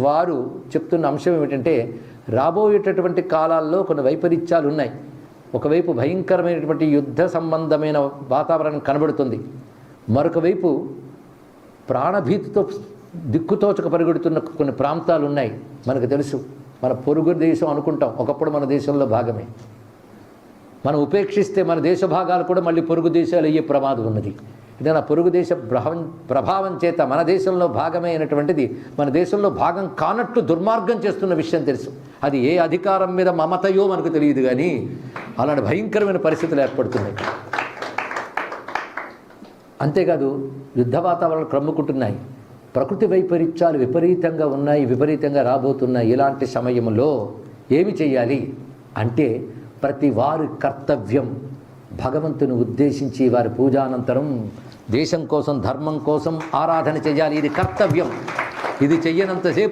వారు చెప్తున్న అంశం ఏమిటంటే రాబోయేటటువంటి కాలాల్లో కొన్ని వైపరీత్యాలు ఉన్నాయి. ఒకవైపు భయంకరమైనటువంటి యుద్ధ సంబంధమైన వాతావరణం కనబడుతుంది, మరొక వైపు ప్రాణభీతితో దిక్కుతోచక పరిగెడుతున్న కొన్ని ప్రాంతాలు ఉన్నాయి. మనకు తెలుసు, మన పొరుగు దేశం అనుకుంటాం, ఒకప్పుడు మన దేశంలో భాగమే. మనం ఉపేక్షిస్తే మన దేశ భాగాలు కూడా మళ్ళీ పొరుగు దేశాలు అయ్యే ప్రమాదం ఉన్నది. ఇది నా పొరుగు దేశ ప్రభావం చేత మన దేశంలో భాగమే అయినటువంటిది మన దేశంలో భాగం కానట్టు దుర్మార్గం చేస్తున్న విషయం తెలుసు. అది ఏ అధికారం మీద మమతయో మనకు తెలియదు, కానీ అలాంటి భయంకరమైన పరిస్థితులు ఏర్పడుతున్నాయి. అంతేకాదు యుద్ధ వాతావరణాలు క్రమ్ముకుంటున్నాయి, ప్రకృతి వైపరీత్యాలు విపరీతంగా ఉన్నాయి, విపరీతంగా రాబోతున్నాయి. ఇలాంటి సమయంలో ఏమి చేయాలి అంటే ప్రతి వారి కర్తవ్యం భగవంతుని ఉద్దేశించి వారి పూజానంతరం దేశం కోసం ధర్మం కోసం ఆరాధన చేయాలి. ఇది కర్తవ్యం. ఇది చెయ్యనంతసేపు